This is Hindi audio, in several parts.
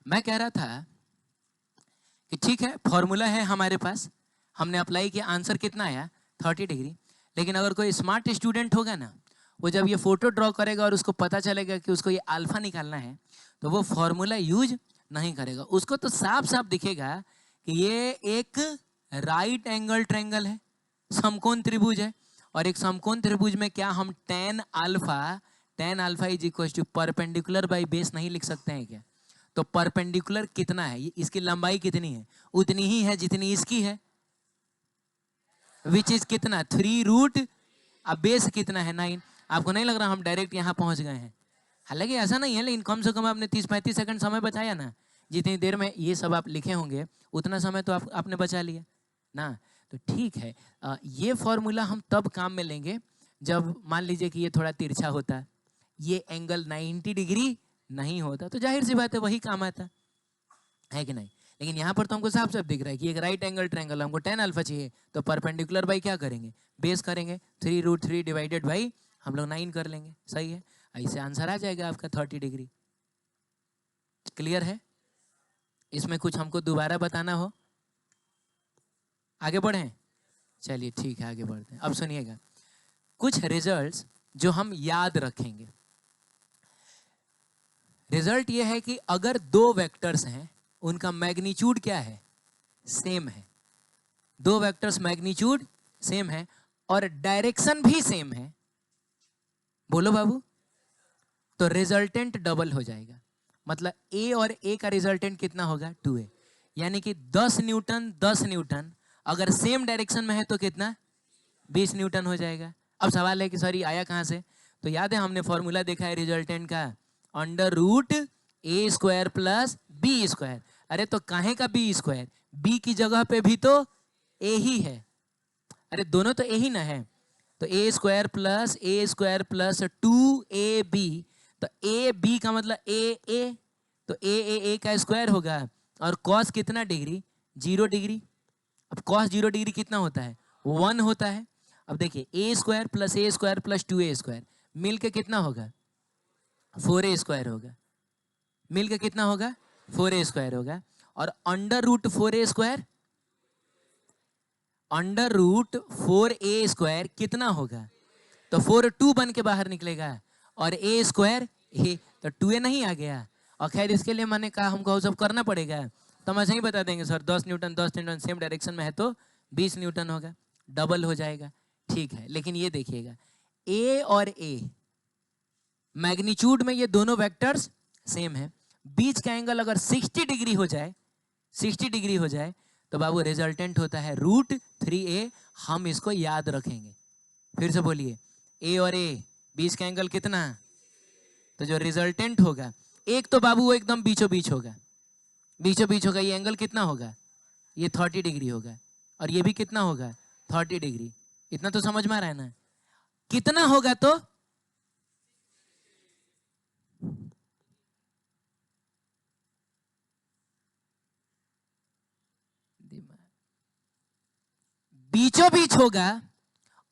मैं कह रहा था कि ठीक है, फॉर्मूला है हमारे पास, हमने अप्लाई किया, आंसर कितना आया 30 डिग्री। लेकिन अगर कोई स्मार्ट स्टूडेंट होगा ना, वो जब ये फोटो ड्रॉ करेगा और उसको पता चलेगा कि उसको ये अल्फा निकालना है, तो वो फॉर्मूला यूज नहीं करेगा। उसको तो साफ साफ दिखेगा कि ये एक राइट एंगल ट्रायंगल है, समकोण त्रिभुज है। और एक समकोण त्रिभुज में क्या हम tan alpha is equal to perpendicular by base नहीं लिख सकते हैं क्या? तो परपेंडिकुलर कितना है, इसकी लंबाई कितनी है? उतनी ही है जितनी इसकी है, विच इज कितना 3 रूट। अब बेस कितना है 9। आपको नहीं लग रहा हम डायरेक्ट यहाँ पहुंच गए हैं? हालांकि ऐसा नहीं है, लेकिन कम से कम आपने 30-35 सेकंड समय बचाया ना। जितनी देर में ये सब आप लिखे होंगे उतना समय तो आपने बचा लिया ना। तो ठीक है, ये फॉर्मूला हम तब काम में लेंगे जब मान लीजिए कि ये थोड़ा तिरछा होता, ये एंगल 90 डिग्री नहीं होता, तो जाहिर सी बात है वही काम आता है कि नहीं। लेकिन यहाँ पर तो हमको साफ साफ दिख रहा है कि एक राइट एंगल ट्रायंगल, हमको tan अल्फा चाहिए, तो परपेंडिकुलर बाई क्या करेंगे, बेस करेंगे, 3 रूट 3 डिवाइडेड बाई हम लोग 9 कर लेंगे। सही है, ऐसे आंसर आ जाएगा आपका 30 डिग्री। क्लियर है? इसमें कुछ हमको दोबारा बताना हो? आगे बढ़ें? चलिए ठीक है, आगे बढ़ते हैं। अब सुनिएगा कुछ रिजल्ट्स जो हम याद रखेंगे। रिजल्ट ये है कि अगर दो वेक्टर्स हैं, उनका मैग्नीट्यूड क्या है, सेम है। दो वेक्टर्स मैग्नीट्यूड सेम है और डायरेक्शन भी सेम है, बोलो बाबू, तो रिजल्टेंट डबल हो जाएगा। मतलब ए और ए का रिजल्टेंट कितना होगा 2a, यानी कि 10 न्यूटन 10 न्यूटन अगर सेम डायरेक्शन में है तो कितना 20 न्यूटन हो जाएगा। अब सवाल है कि सर ये आया कहाँ से? तो याद है हमने फॉर्मूला देखा है रिजल्टेंट का, अंडर रूट ए स्क्वायर प्लस बी स्क्वायर। अरे तो काहे का बी स्क्वायर, बी की जगह पे भी तो ए ही है, अरे दोनों तो ए ही ना है। तो ए स्क्वायर प्लस 2ab, तो ए बी का मतलब ए, तो ए का स्क्वायर होगा। और कॉस कितना डिग्री 0 डिग्री। अब कॉस 0 डिग्री कितना होता है 1 होता है। अब देखिए ए स्क्वायर प्लस 2a स्क्वायर मिल के कितना होगा 4a स्क्वायर होगा, मिल के कितना होगा 4a स्क्वायर होगा। और under root 4a square, under root 4a square कितना होगा, तो 4 2 बन के बाहर निकलेगा और a स्क्वायर ए, तो 2a नहीं आ गया। और खैर इसके लिए मैंने कहा हमको सब करना पड़ेगा, तो हम ऐसे ही बता देंगे सर 10 न्यूटन सेम डायरेक्शन में है तो 20 न्यूटन होगा, डबल हो जाएगा। ठीक है, लेकिन ये देखिएगा a और a मैग्नीट्यूड में ये दोनों वेक्टर्स सेम है, बीच का एंगल अगर 60 डिग्री हो जाए, 60 डिग्री हो जाए तो बाबू रिजल्टेंट होता है रूट 3a। हम इसको याद रखेंगे। फिर से बोलिए, a और a बीच का एंगल कितना, तो जो रिजल्टेंट होगा एक तो बाबू वो एकदम बीचों बीच होगा, बीचों बीच होगा, ये एंगल कितना होगा, ये 30 डिग्री होगा, और ये भी कितना होगा 30 डिग्री। इतना तो समझ में आ रहा है ना? कितना होगा तो बीचों बीच होगा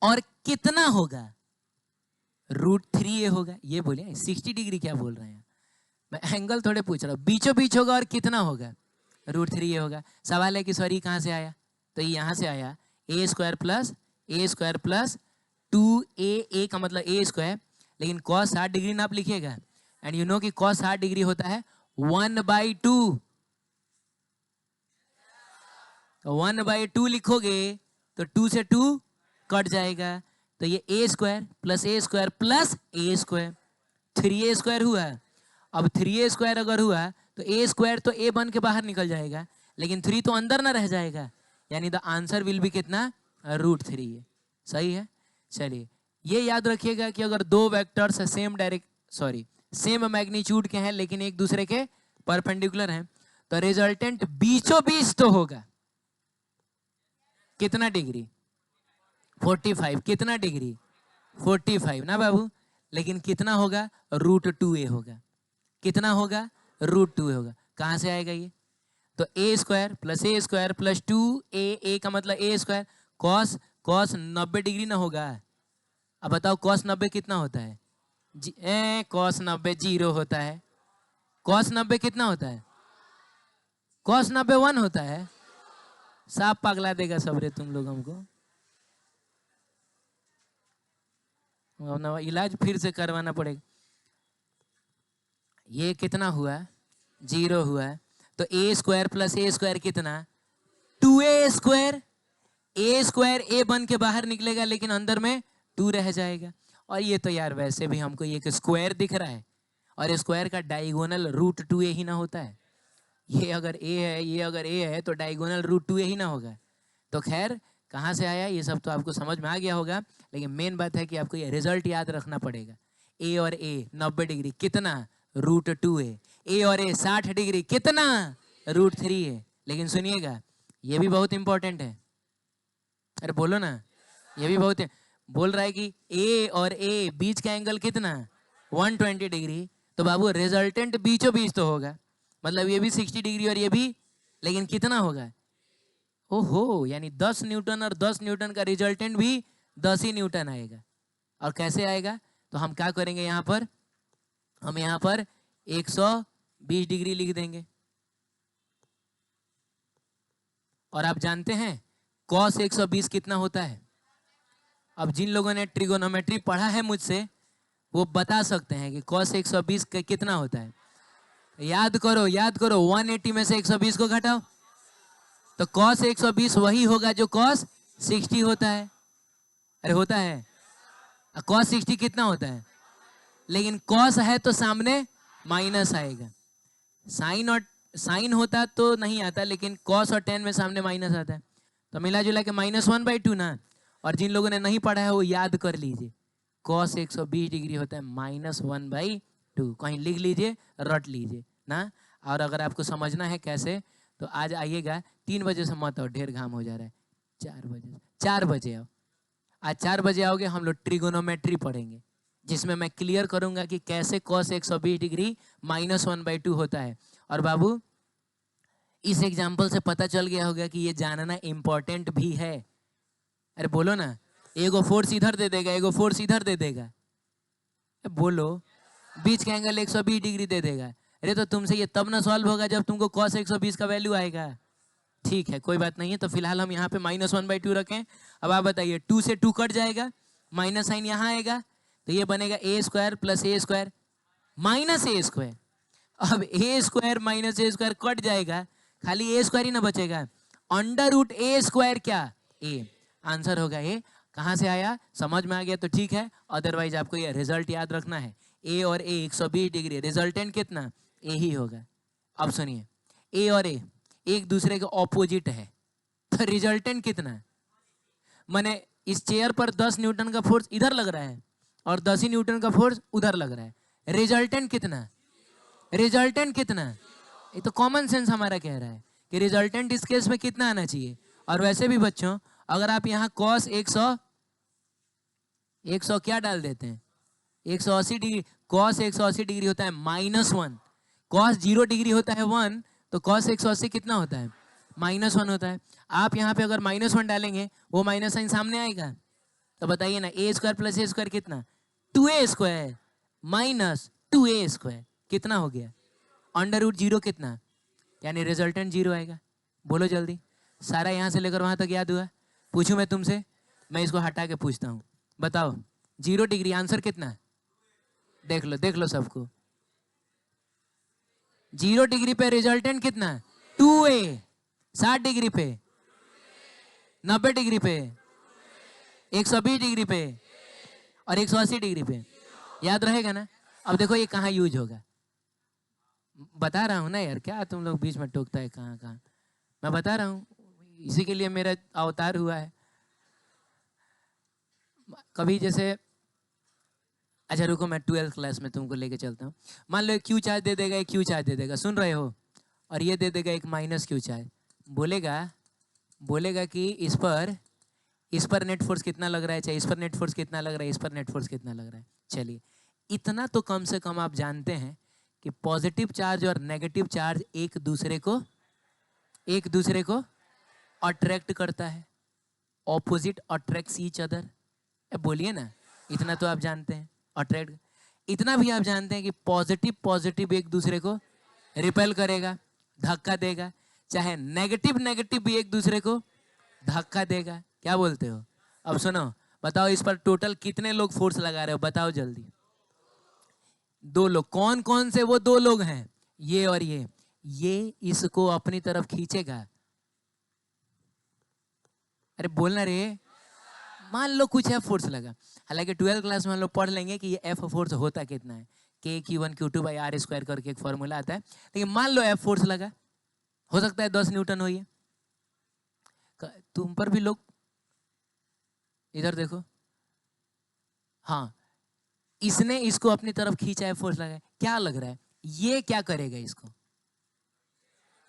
और कितना होगा रूट 3a होगा। ये बोले 60 डिग्री क्या बोल रहे हैं, मैं एंगल थोड़े पूछ रहा हूँ। बीचों बीच होगा और कितना होगा रूट 3a होगा। सवाल है कि सॉरी कहाँ से आया, तो ये यहाँ से आया a स्क्वायर प्लस 2a का मतलब a स्क्वायर, लेकिन cos 60 डिग्री ना आप लिखिएगा, एंड यू नो कि cos 60 डिग्री होता है 1/2। 1/2 लिखोगे तो 2 से 2 कट जाएगा, तो ये a square plus a square 3a square हुआ। अब 3a स्क्वायर अगर हुआ तो a स्क्वायर तो a बन के बाहर निकल जाएगा, लेकिन 3 तो अंदर ना रह जाएगा, यानी द आंसर विल बी कितना रूट 3a। सही है। चलिए ये याद रखिएगा कि अगर दो वेक्टर्स सेम मैग्नीट्यूड के हैं लेकिन एक दूसरे के परपेंडिकुलर हैं, तो रिजल्टेंट बीचों बीच तो होगा कितना डिग्री 45, कितना डिग्री 45 ना बाबू, लेकिन कितना होगा रूट 2a होगा, कितना होगा रूट 2a होगा। कहां से आएगा ये, तो a स्क्वायर प्लस 2a का मतलब a स्क्वायर, कॉस 90 डिग्री ना होगा। अब बताओ कॉस 90 कितना होता है, कॉस 90 0 होता है, कॉस 90 कितना होता है cos 90 1 होता है। साफ पगला देगा सबरे तुम लोग हमको। इलाज फिर से करवाना पड़ेगा। ये कितना हुआ? 0 हुआ। तो ए स्क्वायर प्लस ए स्क्वायर कितना? 2a square. ए स्क्वायर ए बन के बाहर निकलेगा लेकिन अंदर में 2 रह जाएगा। और ये तो यार वैसे भी हमको एक स्क्वायर दिख रहा है और स्क्वायर का डायगोनल रूट 2a ही ना होता है। ये अगर a है, ये अगर a है तो डायगोनल रूट 2a ही ना होगा। तो खैर कहाँ से आया ये सब तो आपको समझ में आ गया होगा, लेकिन मेन बात है कि आपको ये रिजल्ट याद रखना पड़ेगा। a और a 90 डिग्री कितना? Root 2a। a और a 60 डिग्री कितना? Root 3a। लेकिन सुनिएगा ये भी बहुत इंपॉर्टेंट है। अरे बोलो ना, ये भी बहुत है। बोल रहा है कि a और a बीच का एंगल कितना? 120 डिग्री। तो बाबू रिजल्टेंट बीचों बीच तो होगा, मतलब ये भी 60 डिग्री और ये भी, लेकिन कितना होगा? ओहो, यानी 10 न्यूटन और 10 न्यूटन का रिजल्टेंट भी 10 ही न्यूटन आएगा। और कैसे आएगा? तो हम क्या करेंगे यहाँ पर, हम यहाँ पर 120 डिग्री लिख देंगे। और आप जानते हैं cos 120 कितना होता है? अब जिन लोगों ने ट्रिगोनोमेट्री पढ़ा है मुझसे वो बता सकते हैं कि cos 120 कितना होता है। याद करो, याद करो, 180 में से 120 को घटाओ तो cos 120 वही होगा जो cos 60 होता है। अरे होता है। cos 60 कितना होता है? लेकिन cos है तो सामने माइनस आएगा। साइन होता तो नहीं आता, लेकिन cos और tan में सामने माइनस आता है। तो मिला जुला के -1/2 ना। और जिन लोगों ने नहीं पढ़ा है वो याद कर लीजिए, cos 120 डिग्री होता है -1/2। कहीं लिख लीजिए, रट लीजिए ना। और अगर आपको समझना है कैसे तो आज आइएगा। 3 बजे से मत आओ, ढेर घाम हो जा रहा है। 4 बजे आओ। आज 4 बजे आओगे, हम लोग ट्रिगोनोमेट्री पढ़ेंगे जिसमें मैं क्लियर करूंगा कि कैसे cos 120 डिग्री -1/2 होता है। और बाबू इस एग्जाम्पल से पता चल गया होगा कि ये जानना इम्पोर्टेंट भी है। अरे बोलो ना, एगो फोर्स इधर दे देगा, एगो फोर्स इधर दे देगा। बोलो, बीच का एंगल 120 डिग्री दे देगा। अरे तो तुमसे ये तब ना सॉल्व होगा जब तुमको cos 120 का वैल्यू आएगा। ठीक है, कोई बात नहीं है। तो फिलहाल हम यहाँ पे -1/2 रखें। अब आप बताइए, 2 से 2 कट जाएगा, माइनस साइन यहाँ आएगा तो ये बनेगा a square plus a square minus a square. अब a square minus a square cut जाएगा, खाली a स्क्वायर ही ना बचेगा। अंडर रूट a स्क्वायर क्या? a। आंसर होगा a। कहाँ से आया? समझ में आ गया तो ठीक है, अदरवाइज आपको ये रिजल्ट याद रखना है। a और a 120 डिग्री, रिजल्टेंट कितना? a ही होगा। अब सुनिए, a और a एक दूसरे के ऑपोजिट है तो रिजल्टेंट कितना? माने इस चेयर पर 10 न्यूटन का फोर्स इधर लग रहा है और 10 ही न्यूटन का फोर्स उधर लग रहा है। रिजल्टेंट कितना? रिजल्टेंट कितना? ये तो कॉमन सेंस हमारा कह रहा है कि रिजल्टेंट इस केस में कितना आना चाहिए। और वैसे भी बच्चों, अगर आप यहाँ cos 100 क्या डाल देते हैं? 180 डिग्री। cos 180 डिग्री होता है -1। cos 0 डिग्री होता है 1, तो cos 180 कितना होता है? -1 होता है। आप यहाँ पे अगर -1 डालेंगे वो माइनस साइन सामने आएगा। तो बताइए ना, a square plus a square कितना? 2a square minus 2a square कितना हो गया? अंडर रूट 0 कितना? यानी रिजल्टेंट 0 आएगा। बोलो जल्दी, सारा यहाँ से लेकर वहां तक याद हुआ? पूछूं मैं तुमसे? मैं इसको हटा के पूछता हूँ, बताओ 0 डिग्री आंसर कितना? देख लो सबको। 0 डिग्री पे रिजल्टेंट कितना? 2a। 60 डिग्री पे, 90 डिग्री पे, 120 डिग्री पे और 180 डिग्री पे। याद रहेगा ना? अब देखो ये कहाँ यूज होगा, बता रहा हूँ ना यार, क्या तुम लोग बीच में टोकता है कहाँ कहाँ। मैं बता रहा हूँ, इसी के लिए मेरा अवतार हुआ है। कभी जैसे, अच्छा रुको, मैं 12th क्लास में तुमको लेके चलता हूँ। मान लो एक क्यू चार्ज दे देगा, एक क्यू चार्ज दे देगा, सुन रहे हो? और ये दे देगा एक माइनस क्यू चार्ज। बोलेगा कि इस पर नेट फोर्स कितना लग रहा है, चाहे इस पर नेट फोर्स कितना लग रहा है, इस पर नेट फोर्स कितना लग रहा है। चलिए, इतना तो कम से कम आप जानते हैं कि पॉजिटिव चार्ज और नेगेटिव चार्ज एक दूसरे को अट्रैक्ट करता है। Opposite attracts each other. बोलिए ना, इतना तो आप जानते हैं, अट्रैक्ट। इतना भी आप जानते हैं कि पॉजिटिव एक दूसरे को रिपेल करेगा, धक्का देगा। चाहे नेगेटिव नेगेटिव भी एक दूसरे को धक्का देगा। क्या बोलते हो? अब सुनो, बताओ इस पर टोटल कितने लोग फोर्स लगा रहे हो, बताओ जल्दी। 2 लोग। कौन कौन से वो 2 लोग हैं? ये और ये इसको अपनी तरफ खींचेगा। अरे बोलना रे। मान लो कुछ एफ फोर्स लगा, हालांकि 12th क्लास में हम लोग पढ़ लेंगे कि ये एफ फोर्स होता कितना है, K(Q1Q2/R² करके एक फॉर्मूला आता है। लेकिन मान लो एफ फोर्स लगा, हो सकता है 10 न्यूटन हो। ये तुम पर भी लोग, इधर देखो, हाँ, इसने इसको अपनी तरफ खींचा है, फोर्स लगा है। क्या लग रहा है ये क्या करेगा इसको?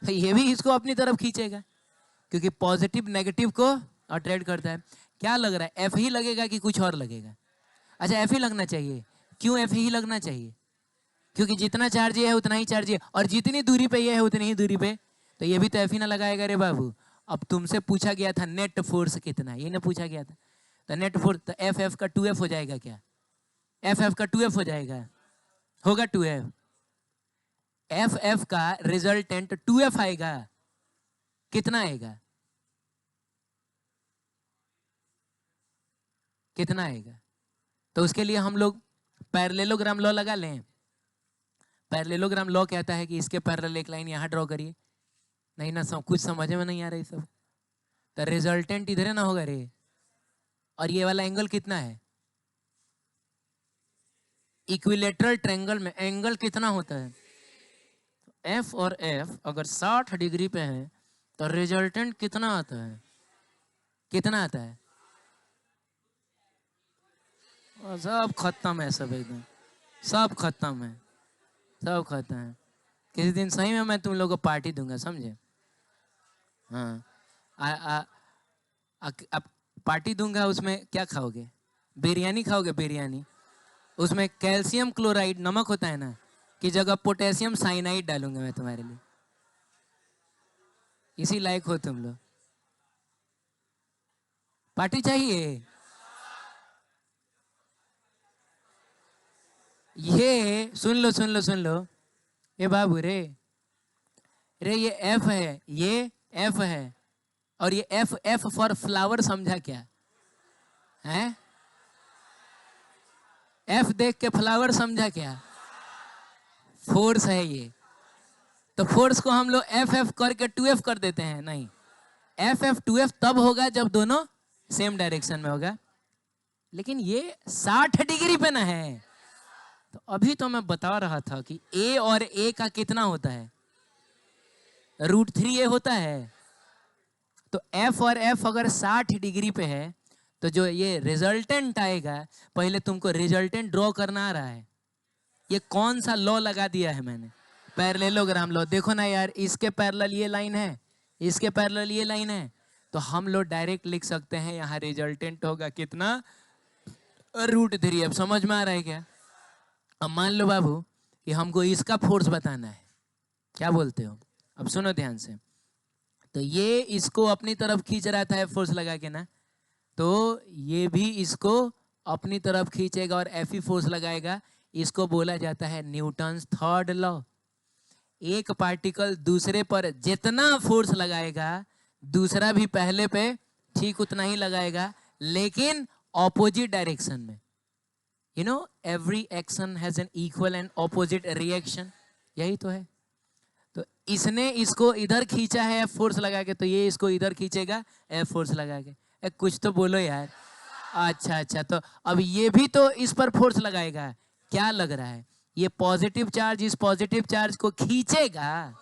ये भी इसको अपनी तरफ खींचेगा, क्योंकि पॉजिटिव नेगेटिव को अट्रैक्ट करता है। क्या लग रहा है, एफ ही लगेगा कि कुछ और लगेगा? अच्छा, एफ ही लगना चाहिए। क्यों एफ ही लगना चाहिए? क्योंकि जितना चार्ज ये है उतना ही चार्ज है, और जितनी दूरी पे ये है उतनी ही दूरी पे, तो ये भी तो एफ ही ना लगाएगा रे बाबू। अब तुमसे पूछा गया था नेट फोर्स कितना, ये ना पूछा गया था, तो नेट फोर्स तो एफ एफ का 2F हो जाएगा। क्या एफ एफ का 2F हो जाएगा? होगा 2F। एफ एफ का रिजल्टेंट 2F आएगा। कितना आएगा? कितना आएगा? तो उसके लिए हम लोग पैरेललोग्राम लॉ लगा लें। पैरेललोग्राम लॉ कहता है कि इसके पैरेलल एक लाइन यहां ड्रॉ करिए। नहीं ना, कुछ समझ में नहीं आ रहा है सब। तो रिजल्टेंट इधर ना होगा रे। और ये वाला एंगल कितना है? इक्विलेटरल ट्रायंगल में एंगल कितना होता है? एफ और एफ अगर 60 डिग्री पे है तो रिजल्टेंट कितना आता है? कितना आता है? सब खत्म है, सब एकदम सब खत्म है, सब खत्म है। किसी दिन सही में मैं तुम लोगों को पार्टी दूंगा, समझे? हाँ, अब पार्टी दूंगा। उसमें क्या खाओगे? बिरयानी खाओगे? बिरयानी। उसमें कैल्शियम क्लोराइड नमक होता है ना, की जगह पोटेशियम साइनाइड डालूंगा मैं तुम्हारे लिए। इसी लायक हो तुम लोग। पार्टी चाहिए? ये सुन लो सुन लो सुन लो, ये बाबू रे, ये एफ है, ये एफ है, और ये एफ एफ फॉर फ्लावर, समझा क्या है? एफ देख के फ्लावर समझा क्या? फोर्स है ये। तो फोर्स को हम लोग एफ एफ करके 2F कर देते हैं। नहीं, एफ एफ 2F तब होगा जब दोनों सेम डायरेक्शन में होगा। लेकिन ये 60 डिग्री पे ना है। तो अभी तो मैं बता रहा था कि ए और ए का कितना होता है? √3a होता है। तो एफ और एफ अगर 60 डिग्री पे है तो जो ये रिजल्टेंट आएगा, पहले तुमको रिजल्टेंट ड्रॉ करना आ रहा है। ये कौन सा लॉ लगा दिया है मैंने? Parallelogram law. देखो ना यार, इसके पैरेलल ये लाइन है, इसके पैरेलल ये लाइन है, तो हम लोग डायरेक्ट लिख सकते हैं यहाँ रिजल्टेंट होगा कितना? √3। अब समझ में आ रहा है क्या? अब मान लो बाबू कि हमको इसका फोर्स बताना है। क्या बोलते हो? अब सुनो ध्यान से। तो ये इसको अपनी तरफ खींच रहा था फोर्स लगा के ना, तो ये भी इसको अपनी तरफ खींचेगा और एफ फोर्स लगाएगा। इसको बोला जाता है न्यूटन्स थर्ड लॉ। एक पार्टिकल दूसरे पर जितना फोर्स लगाएगा, दूसरा भी पहले पे ठीक उतना ही लगाएगा, लेकिन ऑपोजिट डायरेक्शन में। You know, every action has an equal and opposite reaction. यही तो है। तो इसने इसको इधर खींचा है एफ फोर्स लगा के, तो ये इसको इधर खींचेगा एफ फोर्स लगा के। कुछ तो बोलो यार। अच्छा अच्छा, तो अब ये भी तो इस पर फोर्स लगाएगा। क्या लग रहा है? ये पॉजिटिव चार्ज इस पॉजिटिव चार्ज को खींचेगा।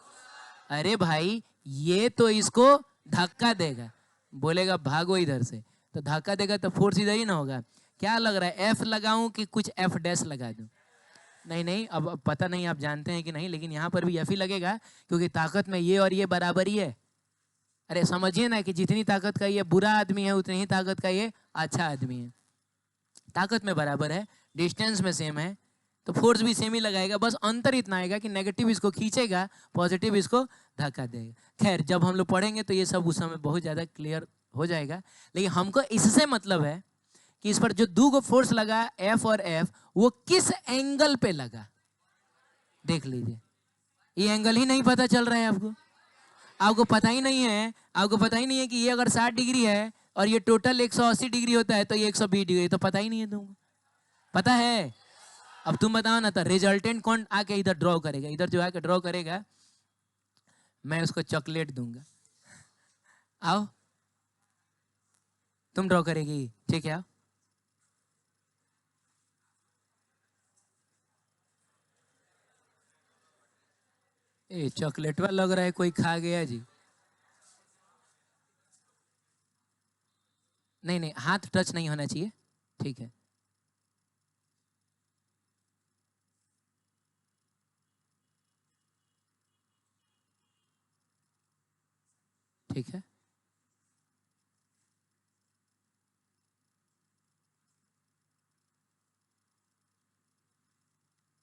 अरे भाई, ये तो इसको धक्का देगा, बोलेगा भागो इधर से, तो धक्का देगा तो फोर्स इधर ही ना होगा। क्या लग रहा है, एफ लगाऊं कि कुछ एफ डैश लगा दूं? नहीं नहीं, अब पता नहीं आप जानते हैं कि नहीं, लेकिन यहाँ पर भी एफ ही लगेगा, क्योंकि ताकत में ये और ये बराबर ही है। अरे समझिए ना कि जितनी ताकत का ये बुरा आदमी है उतनी ही ताकत का ये अच्छा आदमी है। ताकत में बराबर है, डिस्टेंस में सेम है, तो फोर्स भी सेम ही लगाएगा। बस अंतर इतना आएगा कि नेगेटिव इसको खींचेगा, पॉजिटिव इसको धक्का देगा। खैर, जब हम लोग पढ़ेंगे तो ये सब उस समय बहुत ज़्यादा क्लियर हो जाएगा। लेकिन हमको इससे मतलब है कि इस पर जो दो गो फोर्स लगा, एफ और एफ, वो किस एंगल पे लगा, देख लीजिए। ये एंगल ही नहीं पता चल रहा है आपको। आपको पता ही नहीं है, आपको पता ही नहीं है कि ये अगर 60 डिग्री है और ये टोटल 180 डिग्री होता है तो ये 120 डिग्री, तो पता ही नहीं है तुमको। पता है? अब तुम बताओ ना, तो रिजल्टेंट कौन आके इधर ड्रॉ करेगा? इधर जो आके ड्रॉ करेगा मैं उसको चॉकलेट दूंगा। आओ, तुम ड्रॉ करेगी, ठीक है? आओ। ए चॉकलेट वाला लग रहा है कोई खा गया जी। नहीं नहीं, हाथ टच नहीं होना चाहिए, ठीक है? ठीक है,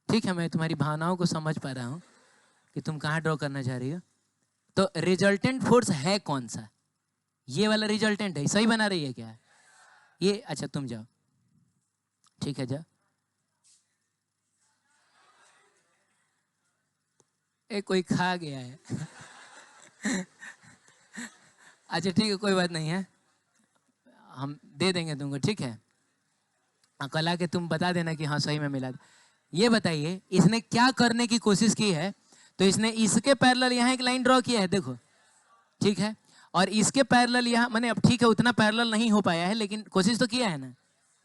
ठीक है, मैं तुम्हारी भावनाओं को समझ पा रहा हूँ कि तुम कहाँ ड्रॉ करना चाह रही हो। तो रिजल्टेंट फोर्स है कौन सा? ये वाला रिजल्टेंट है, सही बना रही है क्या? ये, अच्छा तुम जाओ, ठीक है, जाओ। ए कोई खा गया है। अच्छा ठीक है, कोई बात नहीं है, हम दे देंगे तुमको, ठीक है? कल आके तुम बता देना कि हाँ सही में मिला। ये बताइए इसने क्या करने की कोशिश की है? तो इसने इसके पैरेलल यहाँ एक लाइन ड्रॉ किया है, देखो, ठीक है? और इसके पैरेलल यहाँ, मैंने अब ठीक है उतना पैरेलल नहीं हो पाया है लेकिन कोशिश तो किया है ना,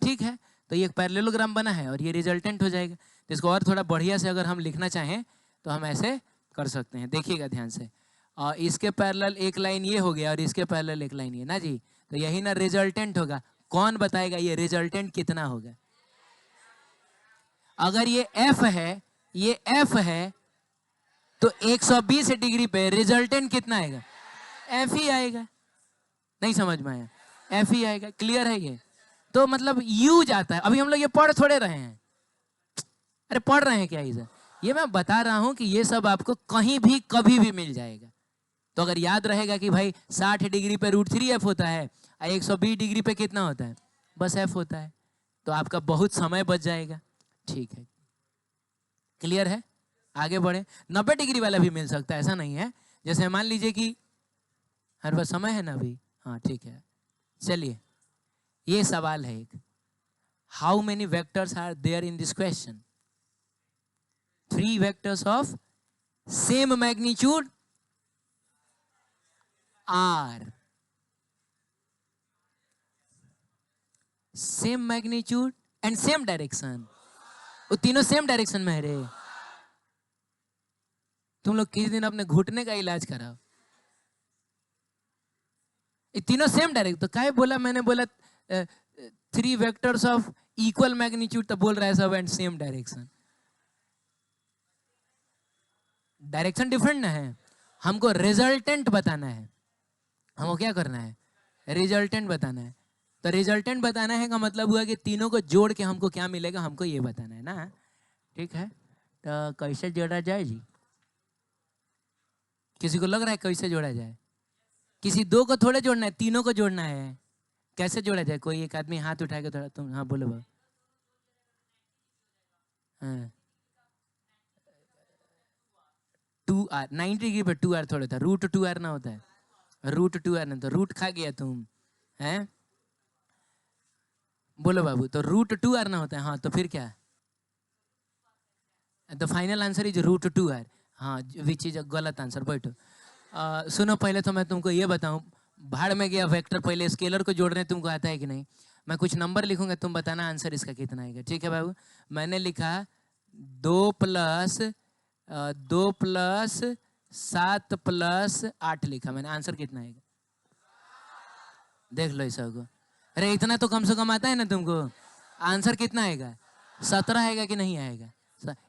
ठीक है? तो ये एक पैरेललोग्राम बना है और ये रिजल्टेंट हो जाएगा। तो इसको और थोड़ा बढ़िया से अगर हम लिखना चाहें तो हम ऐसे कर सकते हैं, देखिएगा ध्यान से। और इसके पैरेलल एक लाइन ये हो गया और इसके पैरेलल एक लाइन ये ना जी, तो यही ना रिजल्टेंट होगा। कौन बताएगा ये रिजल्टेंट कितना होगा? अगर ये एफ है, ये एफ है, तो 120 डिग्री पे रिजल्टेंट कितना आएगा? एफ ही आएगा। नहीं समझ में आया? एफ ही आएगा, क्लियर है ये? तो मतलब यू जाता है। अभी हम लोग ये पढ़ थोड़े रहे हैं, अरे पढ़ रहे हैं क्या इसे? ये मैं बता रहा हूं कि ये सब आपको कहीं भी कभी भी मिल जाएगा। तो अगर याद रहेगा कि भाई 60 डिग्री पे √3f होता है और 120 डिग्री पे कितना होता है? बस f होता है, तो आपका बहुत समय बच जाएगा, ठीक है? क्लियर है? आगे बढ़े। 90 डिग्री वाला भी मिल सकता है, ऐसा नहीं है। जैसे मान लीजिए कि हर बार समय है ना अभी, हाँ ठीक है, चलिए ये सवाल है एक, how many vectors are there in this question? 3 vectors of same magnitude are, same magnitude and same direction. वो तीनों सेम डायरेक्शन में है रे। तुम लोग किसी दिन अपने घुटने का इलाज कराओ। ये तीनों सेम डायरेक्शन, तो क्या बोला मैंने? बोला 3 वेक्टर्स ऑफ इक्वल मैग्नीट्यूड, तो बोल रहा है सब and same direction. Direction different ना है, हमको रिजल्टेंट बताना है। हमको क्या करना है? रिजल्टेंट बताना है। तो रिजल्टेंट बताना है का मतलब हुआ कि तीनों को जोड़ के हमको क्या मिलेगा, हमको ये बताना है ना, ठीक है? तो कैसे जोड़ा जाए जी? किसी को लग रहा है कैसे जोड़ा जाए? किसी दो को थोड़े जोड़ना है, तीनों को जोड़ना है। कैसे जोड़ा जाए? कोई एक आदमी हाथ उठा के थोड़ा, तुम हाँ बोलो बाबू। हाँ 2r, 90 डिग्री पे 2r थोड़ा था, √2r ना होता है, √2r ना, तो रूट खा गया तुम हैं? बोलो बाबू, तो √2r ना होता है, हाँ तो फिर क्या? The final answer is √2r, हाँ विच इज अ गलत आंसर। बैठो, सुनो पहले तो मैं तुमको ये बताऊं, भाड़ में गया वेक्टर, पहले स्केलर को जोड़ने तुमको आता है कि नहीं? मैं कुछ नंबर लिखूंगा, तुम बताना आंसर इसका कितना आएगा, ठीक है बाबू? मैंने लिखा 2 + 7 + 8 लिखा मैंने, आंसर कितना आएगा? देख लो इस को, अरे इतना तो कम से कम आता है ना तुमको। आंसर कितना आएगा? 17 आएगा कि नहीं आएगा?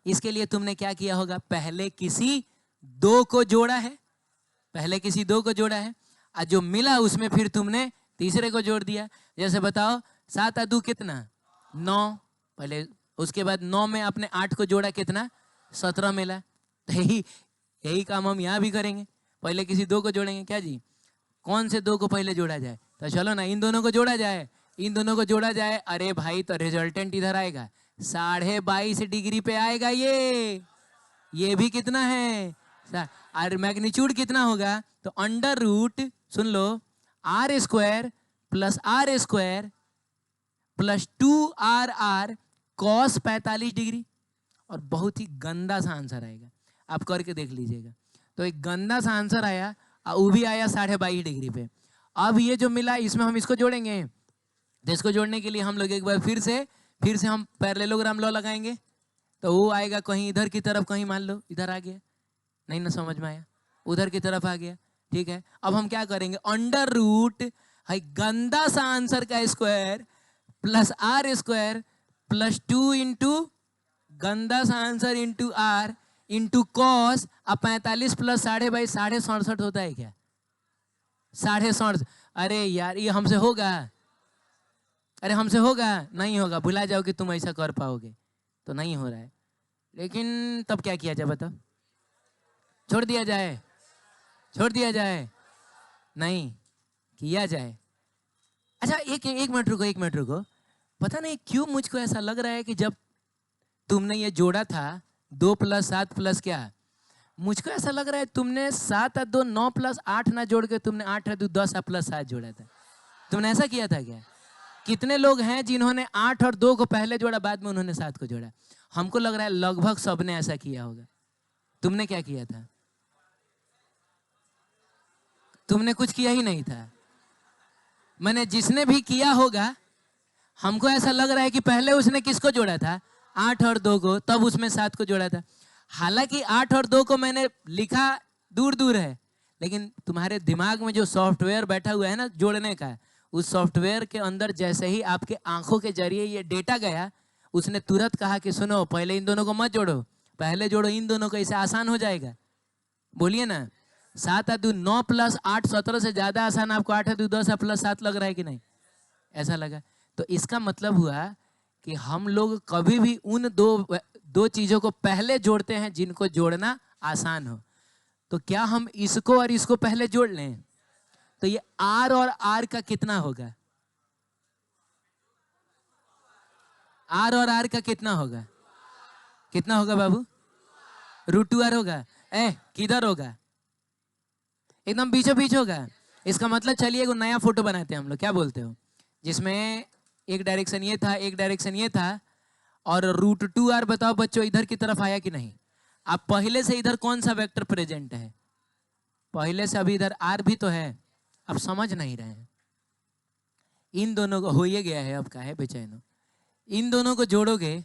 इसके लिए तुमने क्या किया होगा? पहले किसी दो को जोड़ा है, पहले किसी दो को जोड़ा है, और जो मिला उसमें फिर तुमने तीसरे को जोड़ दिया। जैसे बताओ 7 × 2 कितना? 9, पहले उसके बाद 9 में अपने 8 को जोड़ा, कितना? 17 मिला। तो यही काम हम यहाँ भी करेंगे, पहले किसी दो को जोड़ेंगे। क्या जी? कौन से दो को पहले जोड़ा जाए? तो चलो ना इन दोनों को जोड़ा जाए, इन दोनों को जोड़ा जाए। अरे भाई तो रिजल्टेंट इधर आएगा, 22.5 डिग्री पे आएगा ये भी कितना है? और मैग्नीट्यूड कितना होगा? तो अंडर रूट, सुन लो, R square plus R square plus 2RR cos 45 degree. और बहुत ही गंदा सा आंसर आएगा, आप करके देख लीजिएगा। तो एक गंदा सा आंसर आया और वो भी आया 22.5 डिग्री पे। अब ये जो मिला इसमें हम इसको जोड़ेंगे, तो इसको जोड़ने के लिए हम लोग एक बार फिर से हम पैरेललोग्राम लॉ लगाएंगे। तो वो आएगा कहीं इधर की तरफ, कहीं मान लो इधर आ गया, नहीं ना समझ में आया, उधर की तरफ आ गया, ठीक है। अब हम क्या करेंगे, अंडर रूट है गंदा सा आंसर का square plus R square plus 2 into गंदा सा answer into R into cos. अब 45 प्लस 22.5 67.5 होता है क्या? 67.5। अरे यार ये हमसे होगा? अरे हमसे होगा? नहीं होगा, भुला जाओ कि तुम ऐसा कर पाओगे, तो नहीं हो रहा है। लेकिन तब क्या किया जाए बताओ? छोड़ दिया जाए? छोड़ दिया जाए? नहीं, किया जाए। अच्छा एक मिनट रुको। पता नहीं क्यों मुझको ऐसा लग रहा है कि जब तुमने ये जोड़ा था 2 + 7 + क्या, मुझको ऐसा लग रहा है तुमने 7 और 2 9 + 8 ना जोड़ के तुमने 8 और 2 10 + 7 जोड़ा था। तुमने ऐसा किया था क्या? कितने लोग हैं जिन्होंने 8 और 2 को पहले जोड़ा, बाद में उन्होंने 7 को जोड़ा? हमको लग रहा है लगभग सबने ऐसा किया होगा। तुमने क्या किया था? तुमने कुछ किया ही नहीं था। मैंने जिसने भी किया होगा, हमको ऐसा लग रहा है कि पहले उसने किसको जोड़ा था? 8 और 2 को, तब उसमें 7 को जोड़ा था। हालांकि 8 और 2 को मैंने लिखा दूर दूर है, लेकिन तुम्हारे दिमाग में जो सॉफ्टवेयर बैठा हुआ है ना जोड़ने का, उस सॉफ्टवेयर के अंदर जैसे ही आपके आंखों के जरिए ये डेटा गया, उसने तुरंत कहा कि सुनो पहले इन दोनों को मत जोड़ो, पहले जोड़ो इन दोनों को, इससे आसान हो जाएगा। बोलिए ना, 7 और 2 9 + 8 17 से ज्यादा आसान आपको 8 और 2 10 + 7 लग रहा है कि नहीं? ऐसा लगा। तो इसका मतलब हुआ कि हम लोग कभी भी उन दो चीजों को पहले जोड़ते हैं जिनको जोड़ना आसान हो। तो क्या हम इसको और इसको पहले जोड़ लें? तो ये R और R का कितना होगा? R और R का कितना होगा? कितना होगा बाबू? √2R होगा। किधर होगा? एकदम बीचों बीच होगा। इसका मतलब चलिए एक नया फोटो बनाते हैं हम लोग, क्या बोलते हो, जिसमें एक डायरेक्शन ये था, एक डायरेक्शन ये था, और √2R बताओ बच्चों इधर की तरफ आया कि नहीं? अब पहले से इधर कौन सा वेक्टर प्रेजेंट है? पहले से अभी इधर R भी तो है। अब समझ नहीं रहे हैं। इन दोनों को हो ये गया है, अब का है बेचैनो। इन दोनों को जोड़ोगे,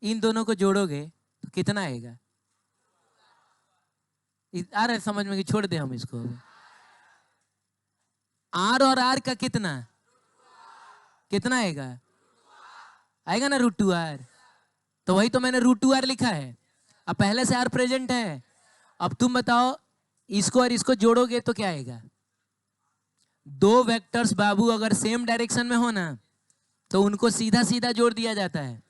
इन दोनों को जोड़ोगे तो कितना आएगा? आ रहा है समझ में कि छोड़ दे हम इसको? R और R का कितना कितना आएगा? आएगा ना √2R। तो वही तो मैंने √2R लिखा है। अब पहले से R प्रेजेंट है। अब तुम बताओ इसको और इसको जोड़ोगे तो क्या आएगा? दो वेक्टर्स बाबू अगर सेम डायरेक्शन में हो ना, तो उनको सीधा सीधा जोड़ दिया जाता है।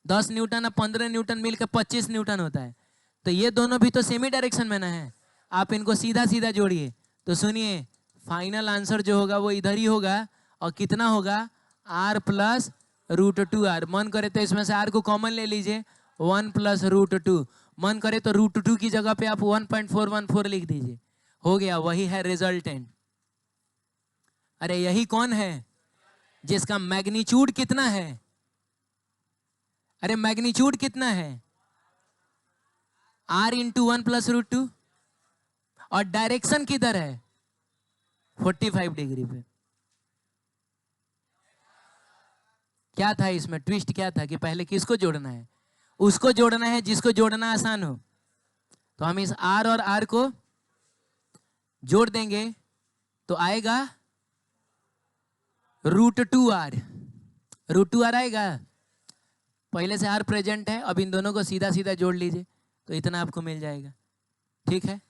10 न्यूटन और 15 न्यूटन मिलकर 25 न्यूटन होता है। तो ये दोनों भी तो सेम ही डायरेक्शन में ना है, आप इनको सीधा सीधा जोड़िए। तो सुनिए, फाइनल आंसर जो होगा वो इधर ही होगा। और कितना होगा? R + √2R। मन करे तो इसमें से R को कॉमन ले लीजिए, 1 + √2। मन करे तो √2 की जगह पे आप 1.414 लिख दीजिए, हो गया, वही है रिजल्टेंट। अरे यही कौन है जिसका मैग्नीट्यूड कितना है? अरे मैग्नीट्यूड कितना है? R × 1 + √2। और डायरेक्शन किधर है? 45 डिग्री पे। क्या था इसमें ट्विस्ट? क्या था कि पहले किसको जोड़ना है? उसको जोड़ना है जिसको जोड़ना आसान हो। तो हम इस R और R को जोड़ देंगे तो आएगा √2R। √2R आएगा। पहले से R प्रेजेंट है, अब इन दोनों को सीधा सीधा जोड़ लीजिए तो इतना आपको मिल जाएगा। ठीक है।